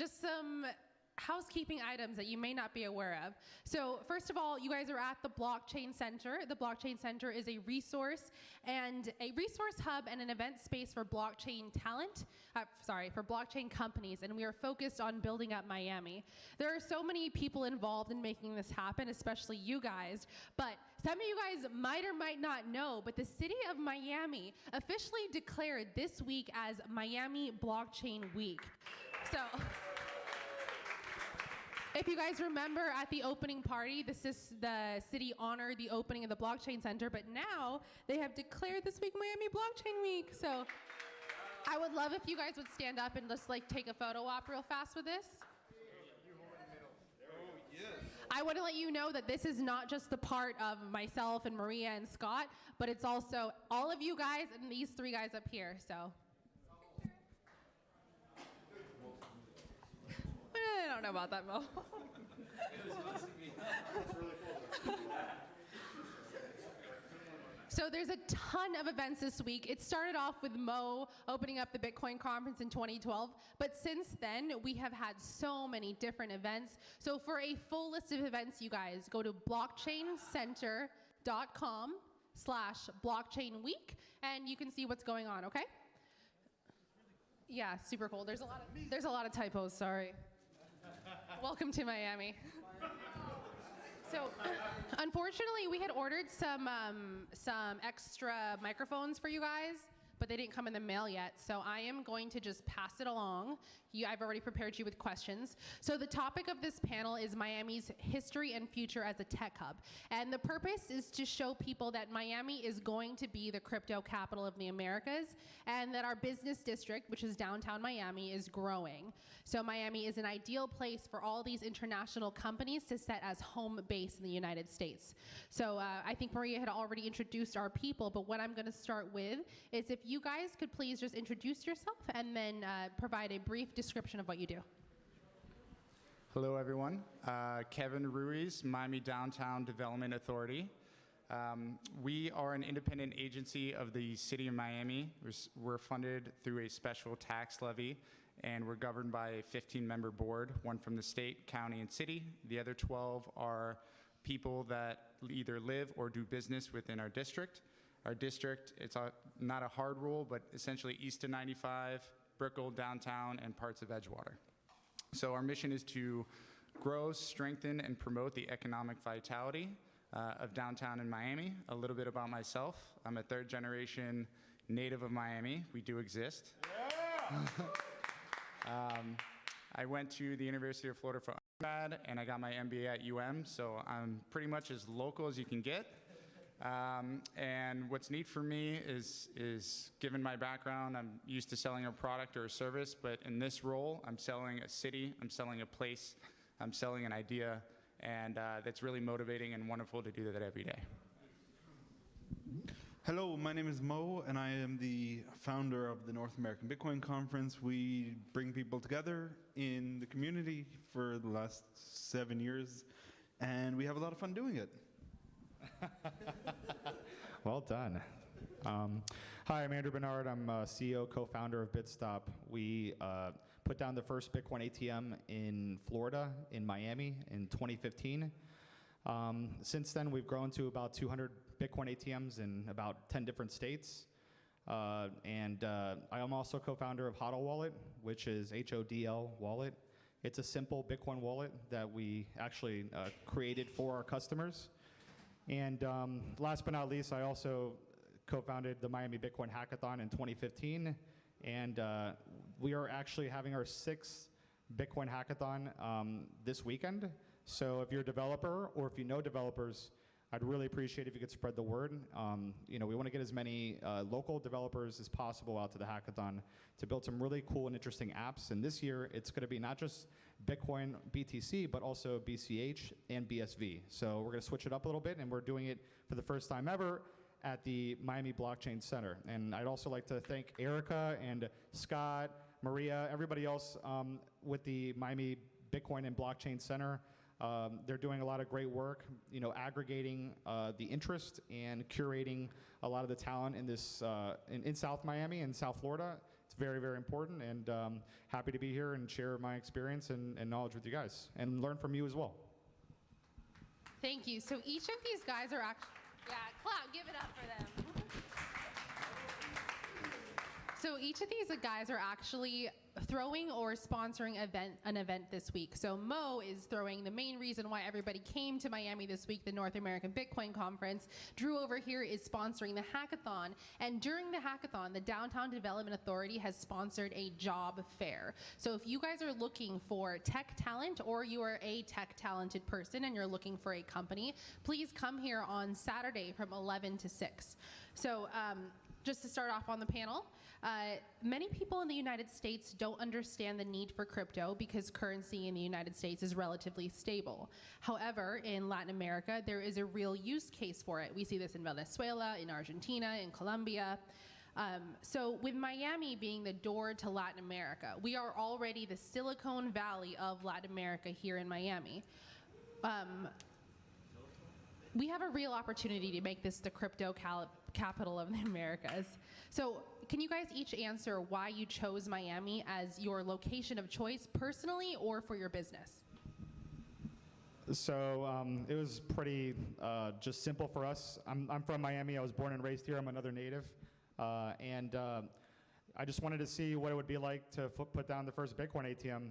just some housekeeping items that you may not be aware of. So first of all, you guys are at the Blockchain Center. The Blockchain Center is a resource hub and an event space for blockchain talent, for blockchain companies, and we are focused on building up Miami. There are so many people involved in making this happen, especially you guys, but some of you guys might or might not know, but the city of Miami officially declared this week as Miami Blockchain Week. So, if you guys remember at the opening party, the city honored the opening of the Blockchain Center, but now they have declared this week Miami Blockchain Week. So I would love if you guys would stand up and just like take a photo op real fast with this. I want to let you know that this is not just the part of myself and Maria and Scott, but it's also all of you guys and these three guys up here. So. I don't know about that, Mo. So there's a ton of events this week. It started off with Mo opening up the Bitcoin conference in 2012, but since then we have had so many different events. So for a full list of events, you guys go to blockchaincenter.com/blockchainweek and you can see what's going on, okay? Yeah, super cool. There's a lot of typos, sorry. Welcome to Miami. So, unfortunately, we had ordered some extra microphones for you guys, but they didn't come in the mail yet. So I am going to just pass it along. I've already prepared you with questions. So the topic of this panel is Miami's history and future as a tech hub. And the purpose is to show people that Miami is going to be the crypto capital of the Americas and that our business district, which is downtown Miami, is growing. So Miami is an ideal place for all these international companies to set as home base in the United States. So I think Maria had already introduced our people, but what I'm gonna start with is if you guys could please just introduce yourself and then provide a brief description of what you do. Hello, everyone. Kevin Ruiz, Miami Downtown Development Authority. We are an independent agency of the City of Miami. We're funded through a special tax levy, and we're governed by a 15-member board, one from the state, county, and city. The other 12 are people that either live or do business within our district. Our district, it's not a hard rule, but essentially east of 95, Brickell, downtown, and parts of Edgewater. So our mission is to grow, strengthen, and promote the economic vitality of downtown in Miami. A little bit about myself. I'm a third-generation native of Miami. We do exist. Yeah! I went to the University of Florida for undergrad, and I got my MBA at so I'm pretty much as local as you can get. And what's neat for me is given my background, I'm used to selling a product or a service, but in this role, I'm selling a city, I'm selling a place, I'm selling an idea, and that's really motivating and wonderful to do that every day. Hello, my name is Mo, and I am the founder of the North American Bitcoin Conference. We bring people together in the community for the last 7 years, and we have a lot of fun doing it. Well done. Hi, I'm Andrew Barnard. I'm CEO, co-founder of Bitstop. We put down the first Bitcoin ATM in Florida, in Miami, in 2015. Since then, we've grown to about 200 Bitcoin ATMs in about 10 different states. I am also co-founder of HODL Wallet, which is HODL Wallet. It's a simple Bitcoin wallet that we actually created for our customers. And last but not least, I also co-founded the Miami Bitcoin Hackathon in 2015. And we are actually having our 6th Bitcoin Hackathon this weekend. So if you're a developer or if you know developers, I'd really appreciate if you could spread the word. We want to get as many local developers as possible out to the hackathon to build some really cool and interesting apps. And this year, it's going to be not just Bitcoin BTC, but also BCH and BSV. So we're going to switch it up a little bit, and we're doing it for the first time ever at the Miami Blockchain Center. And I'd also like to thank Eryka and Scott, Maria, everybody else with the Miami Bitcoin and Blockchain Center. They're doing a lot of great work, aggregating the interest and curating a lot of the talent in this in South Miami and South Florida It's very, very important, and happy to be here and share my experience and knowledge with you guys, and learn from you as well. Thank you. So each of these guys are actually, yeah, clap, give it up for them. So each of these guys are actually throwing or sponsoring an event this week. So Mo is throwing the main reason why everybody came to Miami this week, the North American Bitcoin Conference. Drew over here is sponsoring the hackathon. And during the hackathon, the Downtown Development Authority has sponsored a job fair. So if you guys are looking for tech talent, or you are a tech talented person and you're looking for a company, please come here on Saturday from 11 to 6. So just to start off on the panel, many people in the United States don't understand the need for crypto because currency in the United States is relatively stable. However, in Latin America, there is a real use case for it. We see this in Venezuela, in Argentina, in Colombia. So with Miami being the door to Latin America, we are already the Silicon Valley of Latin America here in Miami. We have a real opportunity to make this the crypto capital of the Americas. So can you guys each answer why you chose Miami as your location of choice personally or for your business? So it was pretty just simple for us. I'm from Miami. I was born and raised here. I'm another native. And I just wanted to see what it would be like to put down the first Bitcoin ATM.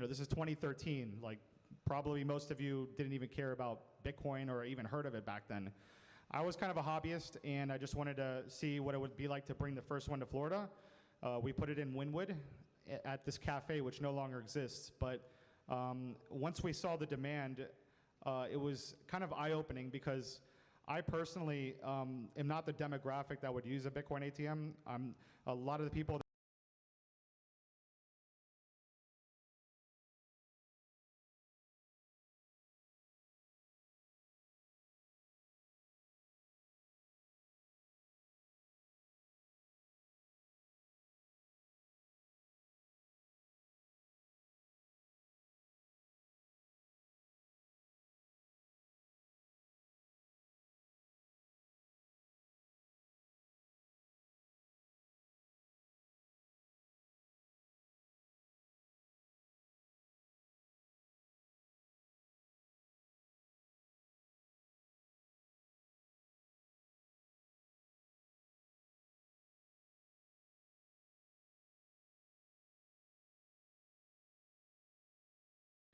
This is 2013. Like, probably most of you didn't even care about Bitcoin or even heard of it back then. I was kind of a hobbyist, and I just wanted to see what it would be like to bring the first one to Florida. We put it in Wynwood at this cafe, which no longer exists. But once we saw the demand, it was kind of eye-opening because I personally am not the demographic that would use a Bitcoin ATM. A lot of the people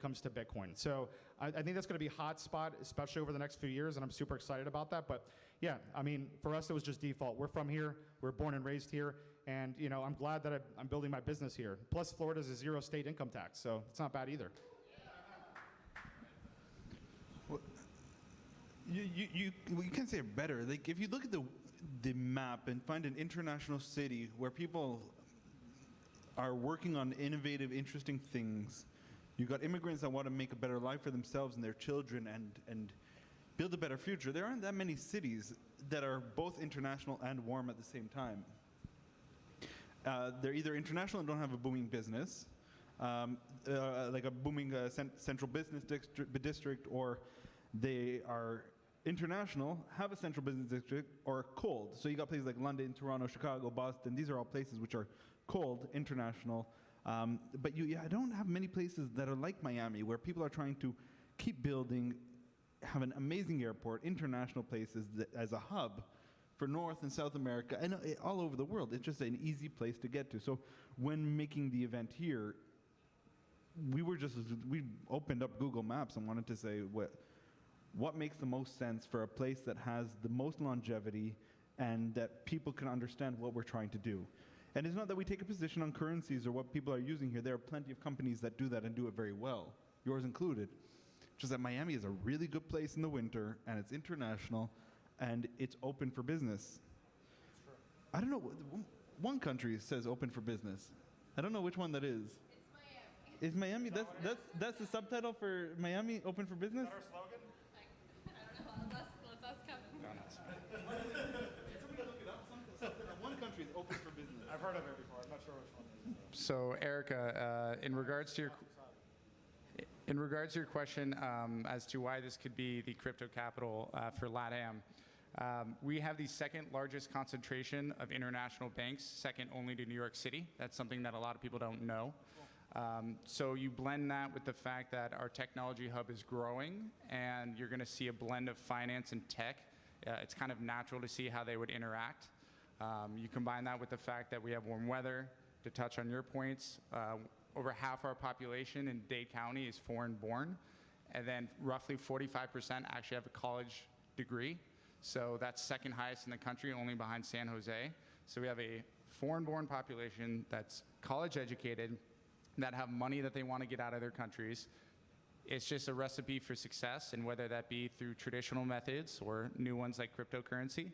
comes to Bitcoin. So I think that's going to be a hot spot, especially over the next few years, and I'm super excited about that. But yeah, I mean, for us, it was just default. We're from here. We're born and raised here. And, I'm glad that I'm building my business here. Plus, Florida's a zero state income tax, so it's not bad either. Well, you can say it better. Like, if you look at the map and find an international city where people are working on innovative, interesting things, you got immigrants that want to make a better life for themselves and their children and build a better future. There aren't that many cities that are both international and warm at the same time. They're either international and don't have a booming business, like a booming central business district, or they are international, have a central business district, or cold. So you got places like London, Toronto, Chicago, Boston. These are all places which are cold, international. But I don't have many places that are like Miami, where people are trying to keep building, have an amazing airport, international places as a hub for North and South America, and all over the world. It's just an easy place to get to. So when making the event here, we opened up Google Maps and wanted to say what makes the most sense for a place that has the most longevity and that people can understand what we're trying to do. And it's not that we take a position on currencies or what people are using here. There are plenty of companies that do that and do it very well, yours included. Just that Miami is a really good place in the winter, and it's international, and it's open for business. I don't know, one country says open for business. I don't know which one that is. It's Miami. Is Miami? That's the subtitle for Miami, open for business? I don't know. Let's ask Kevin. One country is open for business. I've heard of it before. I'm not sure which one it is. So Eryka, in regards to your question as to why this could be the crypto capital for LATAM, We have the second largest concentration of international banks, second only to New York City. That's something that a lot of people don't know. So you blend that with the fact that our technology hub is growing, and you're going to see a blend of finance and tech. It's kind of natural to see how they would interact. You combine that with the fact that we have warm weather. To touch on your points, over half our population in Dade County is foreign-born, and then roughly 45% actually have a college degree. So that's second highest in the country, only behind San Jose. So we have a foreign-born population that's college-educated, that have money that they want to get out of their countries. It's just a recipe for success, and whether that be through traditional methods or new ones like cryptocurrency,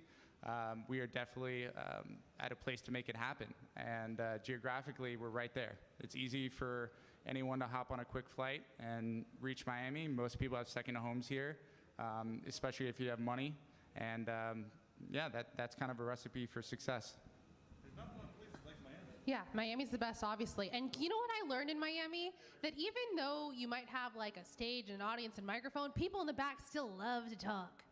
we are definitely at a place to make it happen. And geographically, we're right there. It's easy for anyone to hop on a quick flight and reach Miami. Most people have second homes here, especially if you have money. And yeah, that's kind of a recipe for success. Yeah, Miami's the best, obviously. And you know what I learned in Miami? That even though you might have like a stage and an audience and microphone, people in the back still love to talk.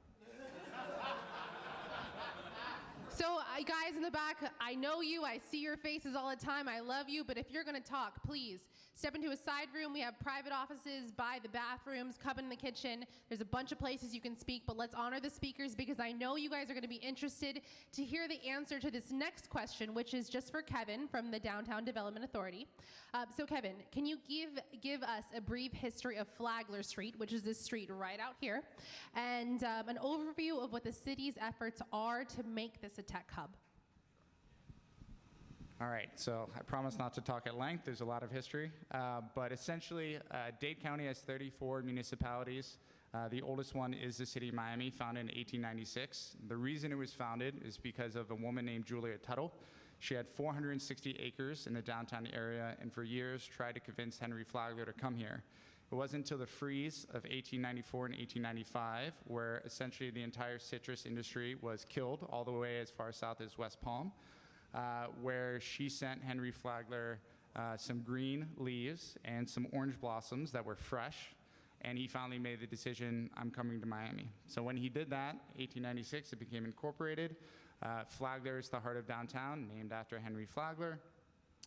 So, guys in the back, I know you. I see your faces all the time. I love you. But if you're going to talk, please step into a side room. We have private offices by the bathrooms. Come in the kitchen. There's a bunch of places you can speak. But let's honor the speakers, because I know you guys are going to be interested to hear the answer to this next question, which is just for Kevin from the Downtown Development Authority. So, Kevin, can you give us a brief history of Flagler Street, which is this street right out here, and an overview of what the city's efforts are to make this a tech hub? All right, so I promise not to talk at length. There's a lot of history. But essentially, Dade County has 34 municipalities. The oldest one is the city of Miami, founded in 1896. The reason it was founded is because of a woman named Julia Tuttle. She had 460 acres in the downtown area, and for years tried to convince Henry Flagler to come here. It wasn't until the freeze of 1894 and 1895, where essentially the entire citrus industry was killed all the way as far south as West Palm, where she sent Henry Flagler some green leaves and some orange blossoms that were fresh, and he finally made the decision, I'm coming to Miami. So when he did that, 1896, it became incorporated. Flagler is the heart of downtown, named after Henry Flagler.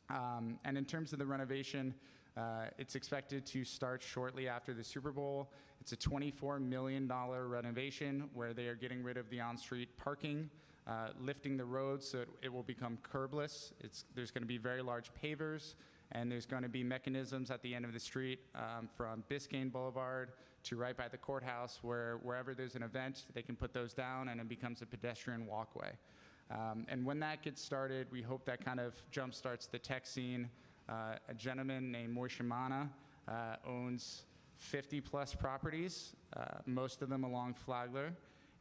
And in terms of the renovation, it's expected to start shortly after the Super Bowl. It's a $24 million renovation where they are getting rid of the on-street parking, lifting the roads so it will become curbless. There's going to be very large pavers, and there's going to be mechanisms at the end of the street from Biscayne Boulevard to right by the courthouse, where wherever there's an event, they can put those down and it becomes a pedestrian walkway. And when that gets started, we hope that kind of jump-starts the tech scene. A gentleman named Moishe Mana owns 50-plus properties, most of them along Flagler.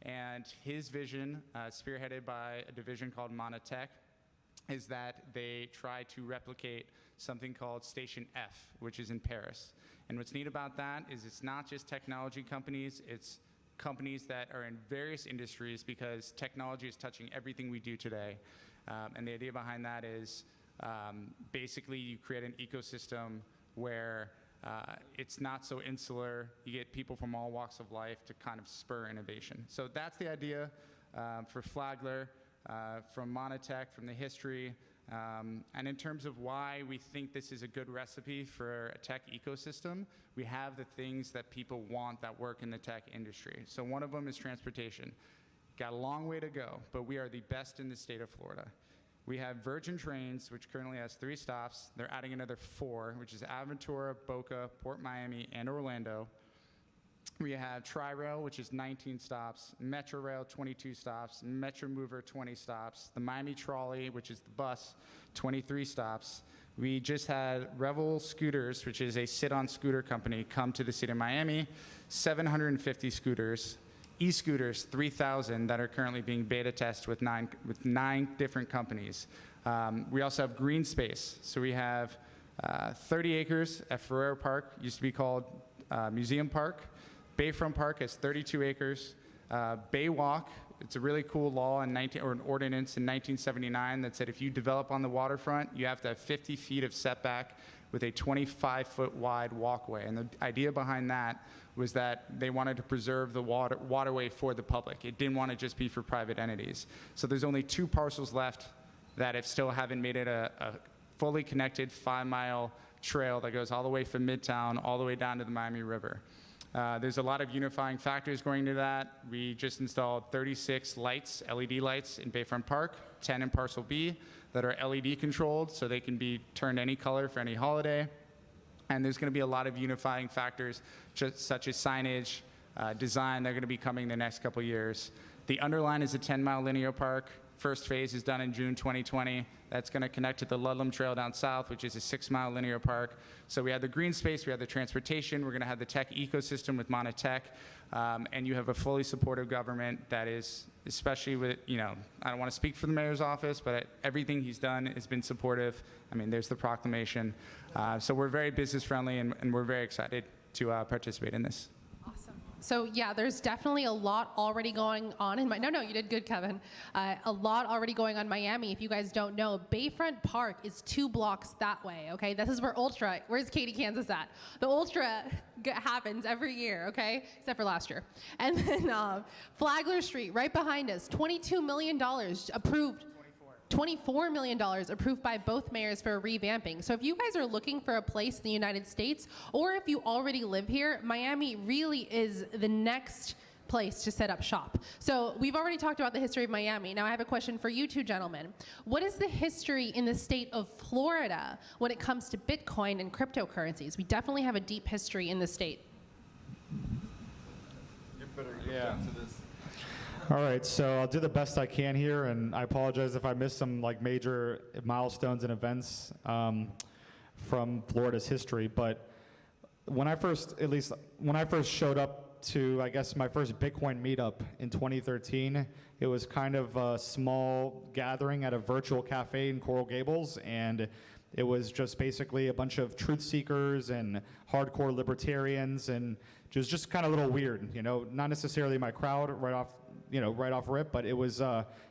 And his vision, spearheaded by a division called Mana Tech, is that they try to replicate something called Station F, which is in Paris. And what's neat about that is it's not just technology companies, it's companies that are in various industries, because technology is touching everything we do today. And the idea behind that is basically you create an ecosystem where it's not so insular. You get people from all walks of life to kind of spur innovation. So that's the idea for Flagler, from Monotech, from the history. And in terms of why we think this is a good recipe for a tech ecosystem, we have the things that people want that work in the tech industry. So one of them is transportation. Got a long way to go, but we are the best in the state of Florida. We have Virgin Trains, which currently has 3 stops. They're adding another 4, which is Aventura, Boca, Port Miami, and Orlando. We have Tri-Rail, which is 19 stops, Metro Rail, 22 stops, Metro Mover, 20 stops, the Miami Trolley, which is the bus, 23 stops. We just had Revel Scooters, which is a sit-on scooter company, come to the city of Miami, 750 scooters. E-scooters, 3,000 that are currently being beta tested with nine different companies. We also have green space. So we have 30 acres at Ferrero Park, used to be called Museum Park. Bayfront Park has 32 acres. Baywalk It's a really cool law or an ordinance in 1979 that said if you develop on the waterfront, you have to have 50 feet of setback with a 25-foot wide walkway. And the idea behind that was that they wanted to preserve the waterway for the public. It didn't want to just be for private entities. So there's only 2 parcels left that still haven't made it a fully connected 5-mile trail that goes all the way from Midtown all the way down to the Miami River. There's a lot of unifying factors going to that. We just installed 36 lights, LED lights in Bayfront Park, 10 in Parcel B that are LED controlled so they can be turned any color for any holiday. And there's going to be a lot of unifying factors such as signage, design that are going to be coming the next couple years. The underline is a 10-mile linear park. First phase is done in June 2020. That's going to connect to the Ludlam Trail down south, which is a 6-mile linear park. So we have the green space, we have the transportation, we're going to have the tech ecosystem with Monotech, and you have a fully supportive government that is, especially with, I don't want to speak for the mayor's office, but everything he's done has been supportive. I mean, there's the proclamation. So we're very business friendly, and we're very excited to participate in this. Awesome. So yeah, there's definitely a lot already going on in No, you did good, Kevin. A lot already going on in Miami. If you guys don't know, Bayfront Park is 2 blocks that way, okay? This is where where's Katy, Kansas at? The Ultra happens every year, okay? Except for last year. And then Flagler Street, right behind us, $22 million approved. $24 million approved by both mayors for revamping. So if you guys are looking for a place in the United States, or if you already live here, Miami really is the next place to set up shop. So we've already talked about the history of Miami. Now I have a question for you 2 gentlemen. What is the history in the state of Florida when it comes to Bitcoin and cryptocurrencies? We definitely have a deep history in the state. You better get into this. All right, so I'll do the best I can here, and I apologize if I missed some major milestones and events from Florida's history. But when I first showed up to, I guess, my first Bitcoin meetup in 2013, it was kind of a small gathering at a virtual cafe in Coral Gables, and it was just basically a bunch of truth seekers and hardcore libertarians, and it was just kind of a little weird, not necessarily my crowd right off rip, but it was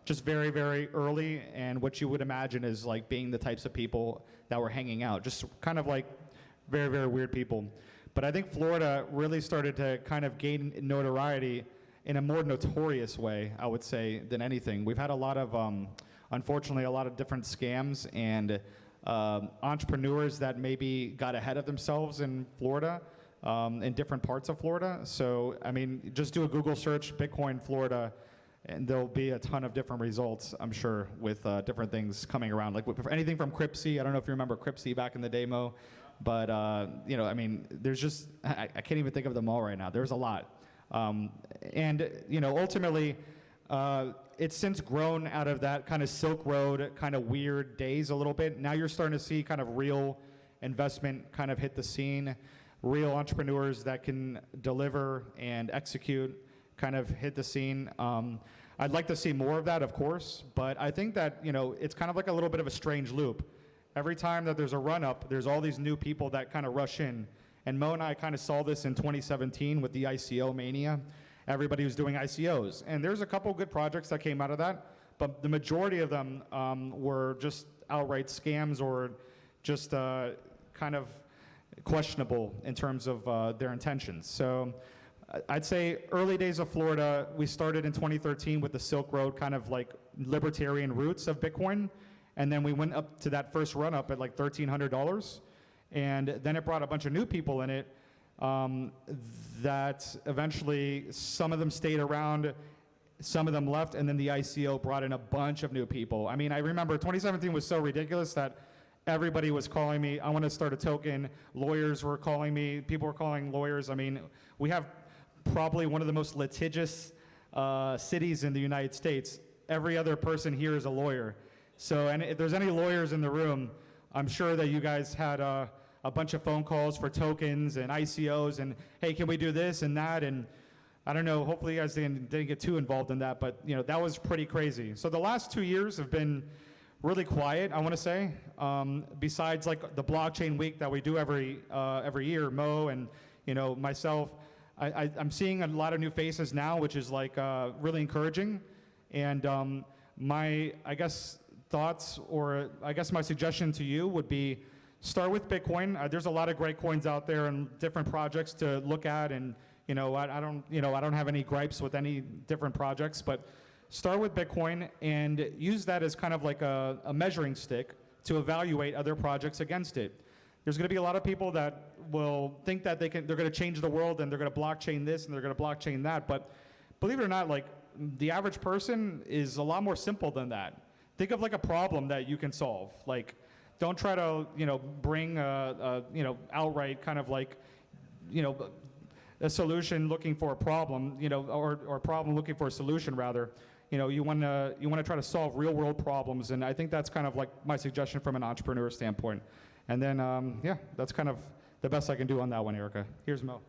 just very, very early, and what you would imagine is being the types of people that were hanging out, just kind of very, very weird people. But I think Florida really started to kind of gain notoriety in a more notorious way, I would say, than anything. We've had a lot of, unfortunately, a lot of different scams and entrepreneurs that maybe got ahead of themselves in Florida, in different parts of Florida. So, I mean, just do a Google search, Bitcoin Florida, and there'll be a ton of different results, I'm sure, with different things coming around. Anything from Cryptsy, I don't know if you remember Cryptsy back in the day, Mo, but, I mean, there's just, I can't even think of them all right now. There's a lot. Ultimately, it's since grown out of that kind of Silk Road kind of weird days a little bit. Now you're starting to see kind of real investment kind of hit the scene. Real entrepreneurs that can deliver and execute kind of hit the scene. I'd like to see more of that, of course, but I think that, it's kind of like a little bit of a strange loop. Every time that there's a run-up, there's all these new people that kind of rush in. And Mo and I kind of saw this in 2017 with the ICO mania. Everybody was doing ICOs. And there's a couple good projects that came out of that, but the majority of them were just outright scams or just kind of questionable in terms of their intentions. So I'd say early days of Florida, we started in 2013 with the Silk Road kind of libertarian roots of Bitcoin. And then we went up to that first run up at $1,300. And then it brought a bunch of new people in it that eventually some of them stayed around, some of them left, and then the ICO brought in a bunch of new people. I mean, I remember 2017 was so ridiculous that everybody was calling me, I want to start a token. Lawyers were calling me, people were calling lawyers. I mean, we have probably one of the most litigious cities in the United States. Every other person here is a lawyer. So, and if there's any lawyers in the room, I'm sure that you guys had a bunch of phone calls for tokens and ICOs and, hey, can we do this and that? And I don't know, hopefully you guys didn't get too involved in that, but that was pretty crazy. So the last 2 years have been really quiet, I want to say. Besides the blockchain week that we do every year, Mo and myself, I'm seeing a lot of new faces now, which is really encouraging. And my, I guess, thoughts, or I guess my suggestion to you would be start with Bitcoin. There's a lot of great coins out there and different projects to look at, and I don't have any gripes with any different projects, but start with Bitcoin and use that as kind of like a measuring stick to evaluate other projects against it. There's going to be a lot of people that will think that they're going to change the world and they're going to blockchain this and they're going to blockchain that, but believe it or not, like the average person is a lot more simple than that. Think of like a problem that you can solve. Like, don't try to bring outright kind of like a solution looking for a problem, or a problem looking for a solution rather. You want to try to solve real world problems, and I think that's kind of like my suggestion from an entrepreneur standpoint. And then yeah, that's kind of the best I can do on that one, Eryka. Here's Mo.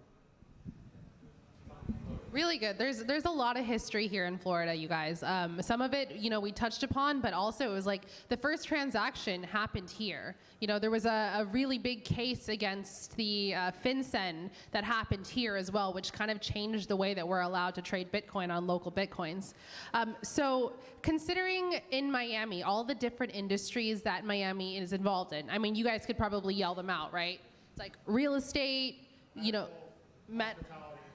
Really good. There's a lot of history here in Florida, you guys. Some of it, we touched upon, but also it was like the first transaction happened here. There was a really big case against the FinCEN that happened here as well, which kind of changed the way that we're allowed to trade Bitcoin on local Bitcoins. So considering in Miami, all the different industries that Miami is involved in, I mean, you guys could probably yell them out, right? It's like real estate,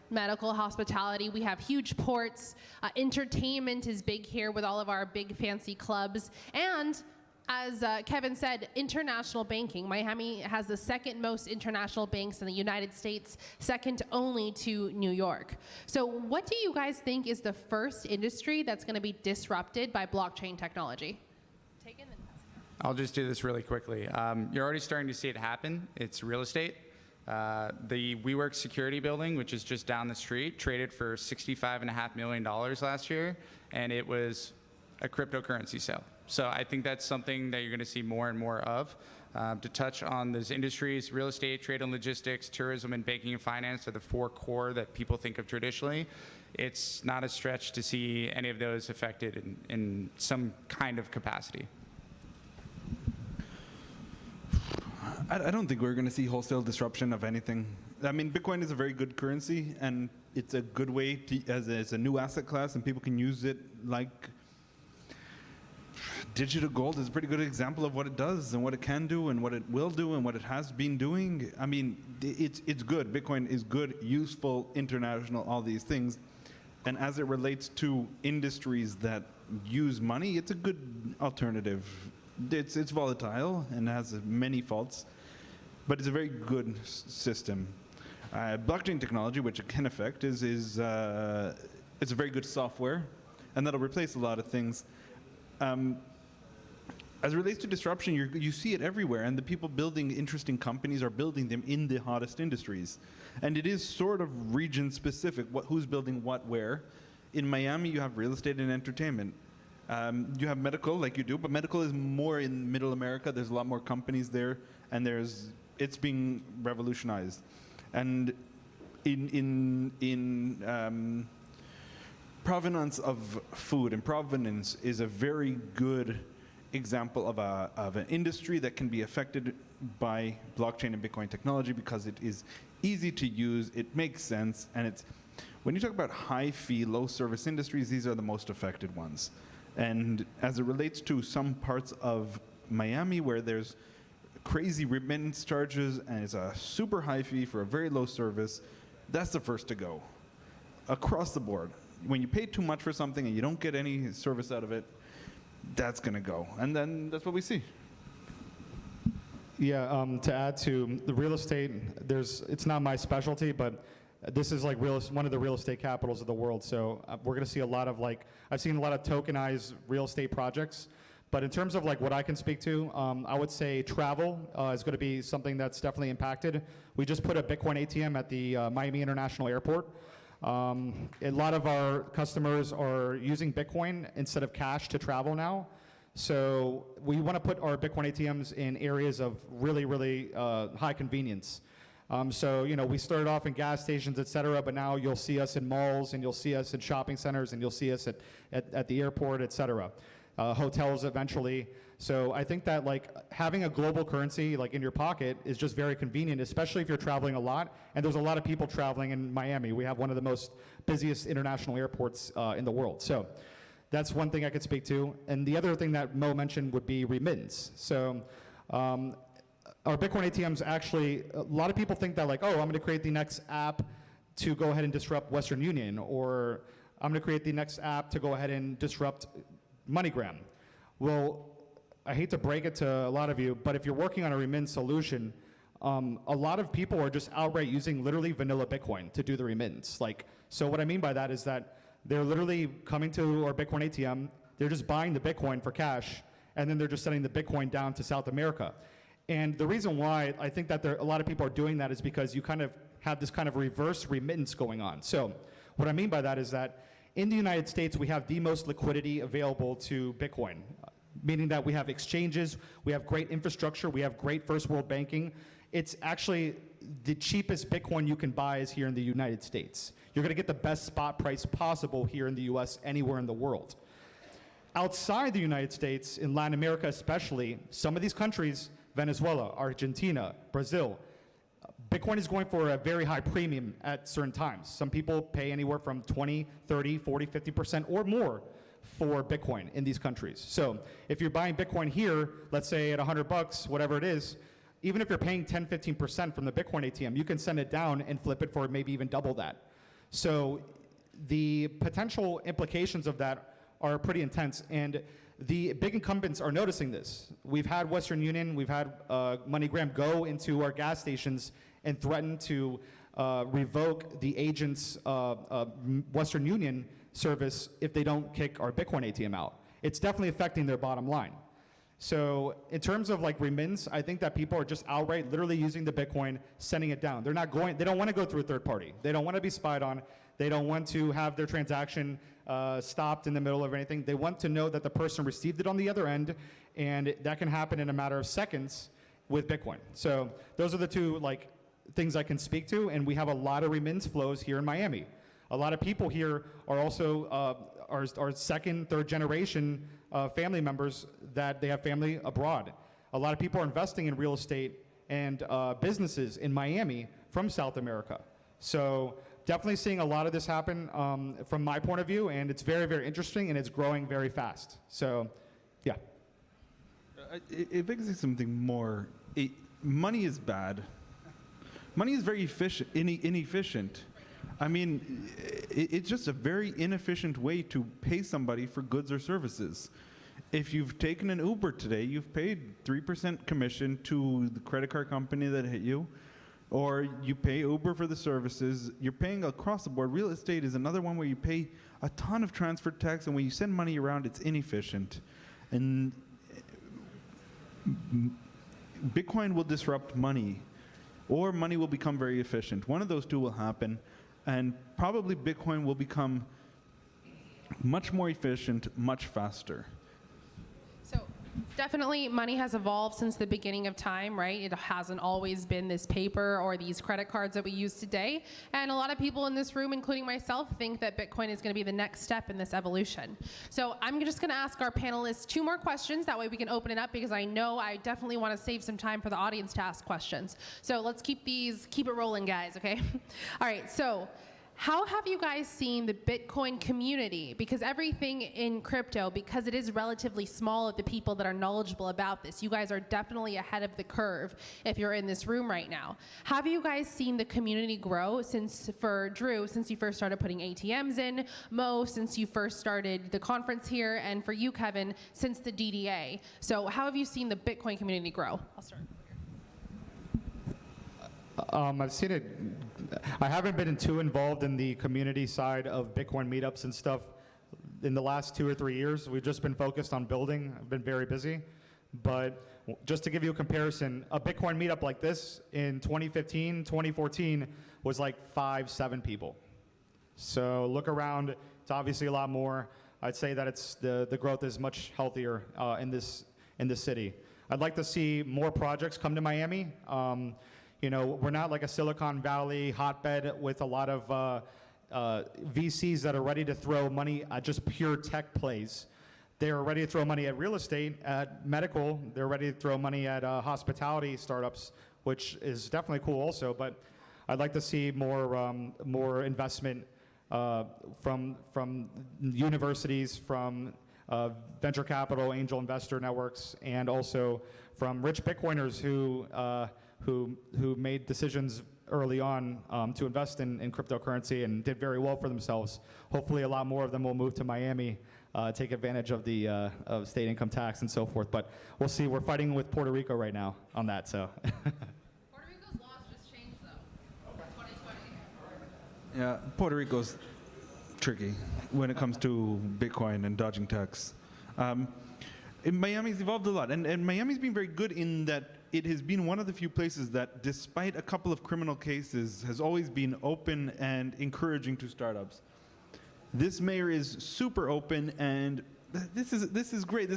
medical, hospitality. We have huge ports. Entertainment is big here with all of our big fancy clubs. And as Kevin said, international banking. Miami has the second most international banks in the United States, second only to New York. So what do you guys think is the first industry that's going to be disrupted by blockchain technology? I'll just do this really quickly. You're already starting to see it happen. It's real estate. The WeWork security building, which is just down the street, traded for $65.5 million last year, and it was a cryptocurrency sale. So I think that's something that you're going to see more and more of. To touch on those industries, real estate, trade and logistics, tourism, and banking and finance are the four core that people think of traditionally. It's not a stretch to see any of those affected in some kind of capacity. I don't think we're going to see wholesale disruption of anything. I mean, Bitcoin is a very good currency, and it's a good way to, as a new asset class, and people can use it like digital gold is a pretty good example of what it does and what it can do and what it will do and what it has been doing. I mean, it's good. Bitcoin is good, useful, international, all these things. And as it relates to industries that use money, it's a good alternative. It's volatile and has many faults, but it's a very good system. Blockchain technology, which it can affect, it's a very good software, and that'll replace a lot of things. As it relates to disruption, you see it everywhere, and the people building interesting companies are building them in the hottest industries. And it is sort of region-specific, who's building what where. In Miami, you have real estate and entertainment. You have medical, like you do, but medical is more in Middle America. There's a lot more companies there, and it's being revolutionized. And in provenance of food, and provenance is a very good example of an industry that can be affected by blockchain and Bitcoin technology because it is easy to use, it makes sense, and when you talk about high fee, low service industries, these are the most affected ones. And as it relates to some parts of Miami where there's crazy remittance charges and it's a super high fee for a very low service, that's the first to go. Across the board. When you pay too much for something and you don't get any service out of it, that's going to go. And then that's what we see. Yeah, to add to the real estate, it's not my specialty, but this is like one of the real estate capitals of the world. So we're going to see a lot of I've seen a lot of tokenized real estate projects. But in terms of what I can speak to, I would say travel is going to be something that's definitely impacted. We just put a Bitcoin ATM at the Miami International Airport. A lot of our customers are using Bitcoin instead of cash to travel now. So we want to put our Bitcoin ATMs in areas of really, really high convenience. So, we started off in gas stations, et cetera, but now you'll see us in malls, and you'll see us in shopping centers, and you'll see us at the airport, et cetera. Hotels eventually. So I think that having a global currency in your pocket is just very convenient, especially if you're traveling a lot. And there's a lot of people traveling in Miami. We have one of the most busiest international airports in the world. So that's one thing I could speak to. And the other thing that Mo mentioned would be remittance. So our Bitcoin ATMs actually, a lot of people think that like, oh, I'm going to create the next app to go ahead and disrupt Western Union, or I'm going to create the next app to go ahead and disrupt MoneyGram. Well, I hate to break it to a lot of you, but if you're working on a remittance solution, a lot of people are just outright using literally vanilla Bitcoin to do the remittance. Like, so what I mean by that is that they're literally coming to our Bitcoin ATM, they're just buying the Bitcoin for cash, and then they're just sending the Bitcoin down to South America. And the reason why I think that a lot of people are doing that is because you kind of have this kind of reverse remittance going on. So what I mean by that is that in the United States, we have the most liquidity available to Bitcoin, meaning that we have exchanges, we have great infrastructure, we have great first world banking. It's actually the cheapest Bitcoin you can buy is here in the United States. You're going to get the best spot price possible here in the US, anywhere in the world. Outside the United States, in Latin America especially, some of these countries, Venezuela, Argentina, Brazil, Bitcoin is going for a very high premium at certain times. Some people pay anywhere from 20, 30, 40, 50% or more for Bitcoin in these countries. So if you're buying Bitcoin here, let's say at $100, whatever it is, even if you're paying 10, 15% from the Bitcoin ATM, you can send it down and flip it for maybe even double that. So the potential implications of that are pretty intense, and the big incumbents are noticing this. We've had Western Union, we've had MoneyGram go into our gas stations and threaten to revoke the agent's Western Union service if they don't kick our Bitcoin ATM out. It's definitely affecting their bottom line. So in terms of like remittance, I think that people are just outright literally using the Bitcoin, sending it down. They don't want to go through a third party. They don't want to be spied on. They don't want to have their transaction stopped in the middle of anything. They want to know that the person received it on the other end, and that can happen in a matter of seconds with Bitcoin. So those are the two like things I can speak to, and we have a lot of remittance flows here in Miami. A lot of people here are also are second, third generation family members that they have family abroad. A lot of people are investing in real estate and businesses in Miami from South America. So definitely seeing a lot of this happen from my point of view, and it's very, very interesting, and it's growing very fast. So, yeah. It begs something more. Money is bad. Money is very inefficient. I mean, it's just a very inefficient way to pay somebody for goods or services. If you've taken an Uber today, you've paid 3% commission to the credit card company that hit you, or you pay Uber for the services. You're paying across the board. Real estate is another one where you pay a ton of transfer tax, and when you send money around, it's inefficient. And Bitcoin will disrupt money, or money will become very efficient. One of those two will happen. And probably Bitcoin will become much more efficient, much faster. So definitely money has evolved since the beginning of time, right? It hasn't always been this paper or these credit cards that we use today. And a lot of people in this room, including myself, think that Bitcoin is going to be the next step in this evolution. So I'm just going to ask our panelists 2 more questions. That way we can open it up, because I know I definitely want to save some time for the audience to ask questions. So let's keep it rolling, guys, okay? All right, so how have you guys seen the Bitcoin community? Because everything in crypto, because it is relatively small of the people that are knowledgeable about this, you guys are definitely ahead of the curve if you're in this room right now. Have you guys seen the community grow for Drew, since you first started putting ATMs in, Mo, since you first started the conference here, and for you, Kevin, since the DDA? So how have you seen the Bitcoin community grow? I'll start. I've seen it. I haven't been too involved in the community side of Bitcoin meetups and stuff in the last 2 or 3 years. We've just been focused on building. I've been very busy. But just to give you a comparison, a Bitcoin meetup like this in 2015, 2014 was like 5, 7 people. So look around. It's obviously a lot more. I'd say that the growth is much healthier in this city. I'd like to see more projects come to Miami. You know, we're not like a Silicon Valley hotbed with a lot of VCs that are ready to throw money at just pure tech plays. They're ready to throw money at real estate, at medical. They're ready to throw money at hospitality startups, which is definitely cool also. But I'd like to see more investment from universities, from venture capital, angel investor networks, and also from rich Bitcoiners who made decisions early on to invest in cryptocurrency and did very well for themselves. Hopefully a lot more of them will move to Miami, take advantage of the of state income tax and so forth. But we'll see. We're fighting with Puerto Rico right now on that. So. Puerto Rico's laws just changed though. 2020. Yeah, Puerto Rico's tricky when it comes to Bitcoin and dodging tax. Miami's evolved a lot, and Miami's been very good in that it has been one of the few places that, despite a couple of criminal cases, has always been open and encouraging to startups. This mayor is super open, and this is great.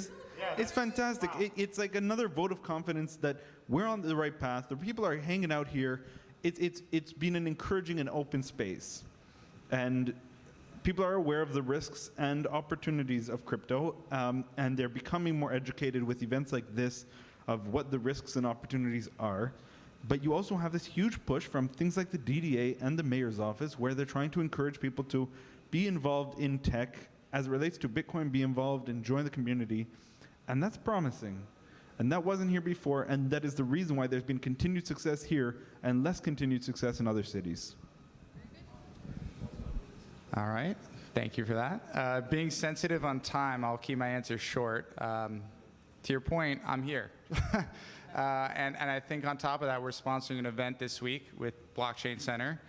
It's fantastic. Wow. It's like another vote of confidence that we're on the right path. The people are hanging out here. It's been an encouraging and open space, and people are aware of the risks and opportunities of crypto, and they're becoming more educated with events like this of what the risks and opportunities are. But you also have this huge push from things like the DDA and the mayor's office, where they're trying to encourage people to be involved in tech as it relates to Bitcoin, be involved and join the community. And that's promising. And that wasn't here before, and that is the reason why there's been continued success here and less continued success in other cities. All right. Thank you for that. Being sensitive on time, I'll keep my answer short. To your point, I'm here. And I think on top of that, we're sponsoring an event this week with Blockchain Center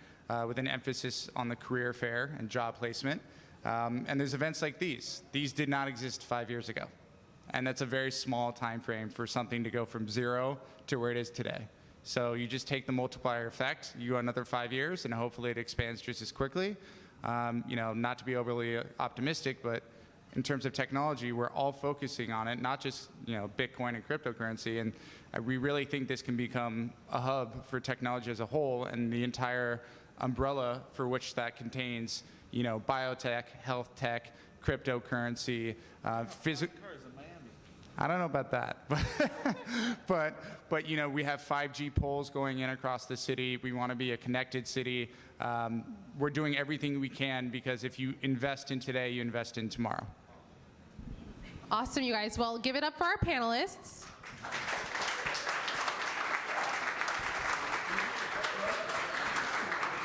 with an emphasis on the career fair and job placement. And there's events like these. These did not exist 5 years ago. And that's a very small time frame for something to go from 0 to where it is today. So you just take the multiplier effect, you go another 5 years, and hopefully it expands just as quickly. Not to be overly optimistic, but in terms of technology, we're all focusing on it, not just Bitcoin and cryptocurrency. And we really think this can become a hub for technology as a whole, and the entire umbrella for which that contains, biotech, health tech, cryptocurrency, physical. I don't know about that, but we have 5G poles going in across the city. We want to be a connected city. We're doing everything we can, because if you invest in today, you invest in tomorrow. Awesome, you guys. Well, give it up for our panelists.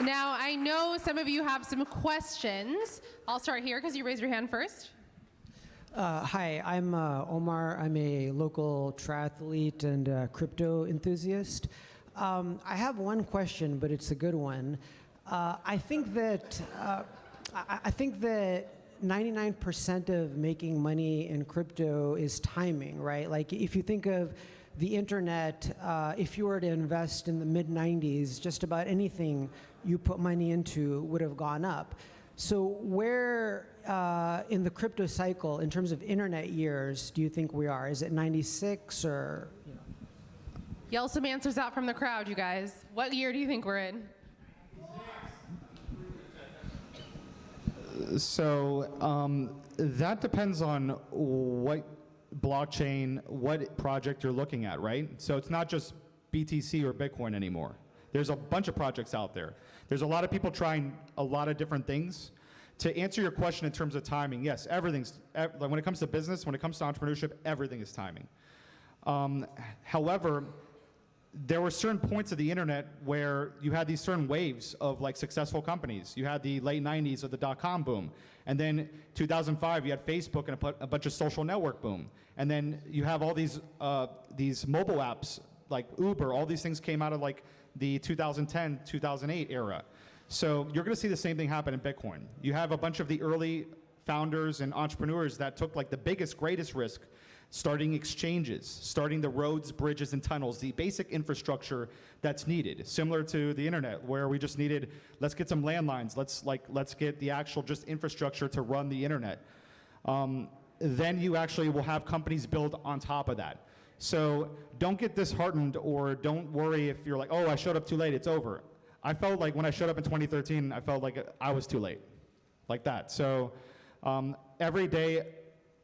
Now, I know some of you have some questions. I'll start here because you raised your hand first. Hi, I'm Omar. I'm a local triathlete and crypto enthusiast. I have one question, but it's a good one. I think that 99% of making money in crypto is timing, right? Like if you think of the internet, if you were to invest in the mid-90s, just about anything you put money into would have gone up. So where in the crypto cycle, in terms of internet years, do you think we are? Is it 96 or? Yell some answers out from the crowd, you guys. What year do you think we're in? So that depends on what blockchain, what project you're looking at, right? So it's not just BTC or Bitcoin anymore. There's a bunch of projects out there. There's a lot of people trying a lot of different things. To answer your question in terms of timing, yes, when it comes to business, when it comes to entrepreneurship, everything is timing. However, there were certain points of the internet where you had these certain waves of like successful companies. You had the late 90s of the dot-com boom. And then 2005, you had Facebook and a bunch of social network boom. And then you have all these mobile apps like Uber. All these things came out of like the 2010, 2008 era. So you're going to see the same thing happen in Bitcoin. You have a bunch of the early founders and entrepreneurs that took like the biggest, greatest risk, starting exchanges, starting the roads, bridges, and tunnels, the basic infrastructure that's needed, similar to the internet, where we just needed, let's get some landlines, let's get the actual just infrastructure to run the internet. Then you actually will have companies build on top of that. So don't get disheartened, or don't worry if you're like, oh, I showed up too late, it's over. I felt like when I showed up in 2013, I felt like I was too late, like that. So every day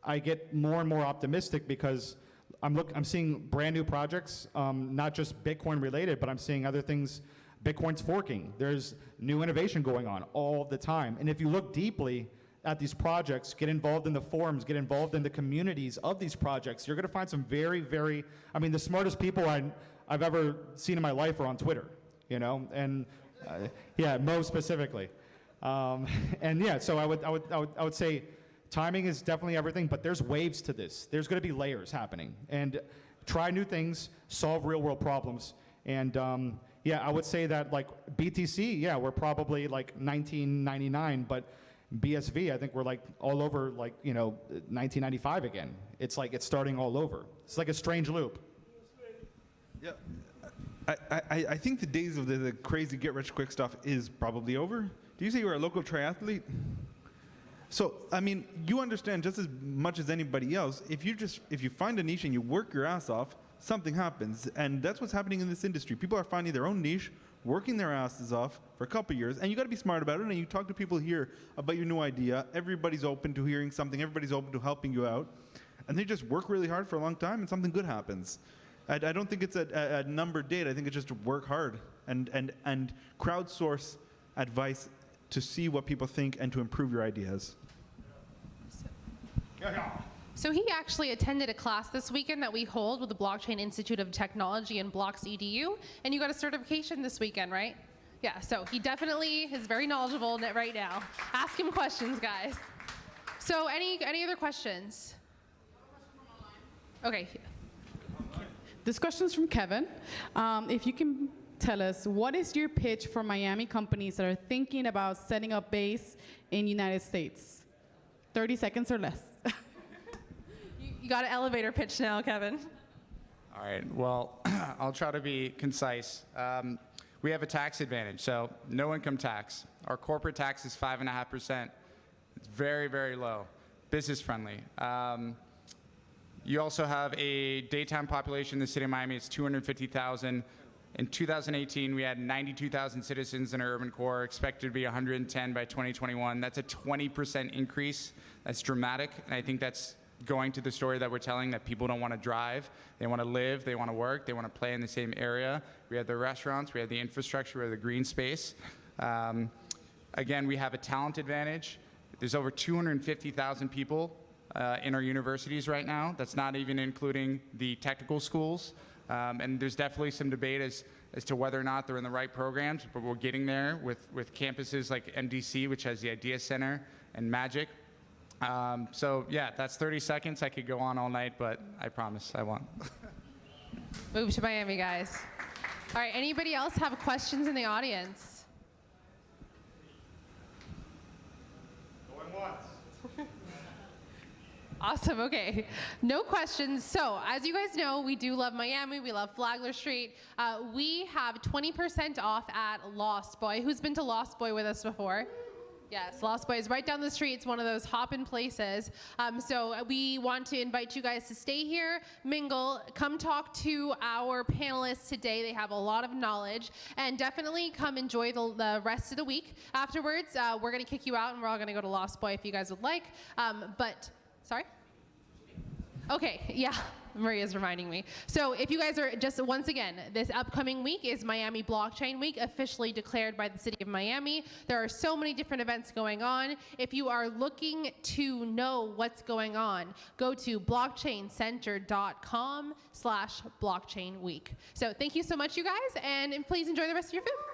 I get more and more optimistic, because I'm seeing brand new projects, not just Bitcoin related, but I'm seeing other things Bitcoin's forking. There's new innovation going on all the time. And if you look deeply at these projects, get involved in the forums, get involved in the communities of these projects, you're going to find some very, very, I mean, the smartest people I've ever seen in my life are on Twitter, you know, and yeah, Mo specifically. And yeah, so I would say timing is definitely everything, but there's waves to this. There's going to be layers happening, and try new things, solve real world problems. And yeah, I would say that like BTC, yeah, we're probably like 1999, but BSV, I think we're like all over like, you know, 1995 again. It's like it's starting all over. It's like a strange loop. Yeah, I think the days of the crazy get-rich-quick stuff is probably over. Do you say you're a local triathlete? So, I mean, you understand just as much as anybody else, if you find a niche and you work your ass off, something happens. And that's what's happening in this industry. People are finding their own niche, working their asses off for a couple years, and you got to be smart about it, and you talk to people here about your new idea. Everybody's open to hearing something. Everybody's open to helping you out. And they just work really hard for a long time, and something good happens. I don't think it's a numbered date. I think it's just to work hard and crowdsource advice to see what people think and to improve your ideas. So he actually attended a class this weekend that we hold with the Blockchain Institute of Technology and Blocks EDU, and you got a certification this weekend, right? Yeah, so he definitely is very knowledgeable in it right now. Ask him questions, guys. So any other questions? Okay. This question's from Kevin. If you can tell us, what is your pitch for Miami companies that are thinking about setting up base in United States? 30 seconds or less. You got an elevator pitch now, Kevin. All right, well, I'll try to be concise. We have a tax advantage, so no income tax. Our corporate tax is 5.5%. It's very, very low, business friendly. You also have a daytime population in the city of Miami. It's 250,000. In 2018, we had 92,000 citizens in our urban core, expected to be 110 by 2021. That's a 20% increase. That's dramatic, and I think that's going to the story that we're telling, that people don't want to drive. They want to live, they want to work, they want to play in the same area. We have the restaurants, we have the infrastructure, we have the green space. Again, we have a talent advantage. There's over 250,000 people in our universities right now. That's not even including the technical schools. And there's definitely some debate as to whether or not they're in the right programs, but we're getting there with campuses like MDC, which has the Idea Center, and Magic. So yeah, that's 30 seconds. I could go on all night, but I promise I won't. Move to Miami, guys. All right, anybody else have questions in the audience? Going once. Awesome, okay. No questions. So, as you guys know, we do love Miami. We love Flagler Street. We have 20% off at Lost Boy. Who's been to Lost Boy with us before? Yes, Lost Boy is right down the street. It's one of those hop-in places. So we want to invite you guys to stay here, mingle, come talk to our panelists today. They have a lot of knowledge, and definitely come enjoy the rest of the week. Afterwards, we're going to kick you out, and we're all going to go to Lost Boy if you guys would like. Sorry? Okay, yeah, Maria's reminding me. So if you guys are just, once again, this upcoming week is Miami Blockchain Week, officially declared by the city of Miami. There are so many different events going on. If you are looking to know what's going on, go to blockchaincenter.com/blockchain week. So thank you so much, you guys, and please enjoy the rest of your food.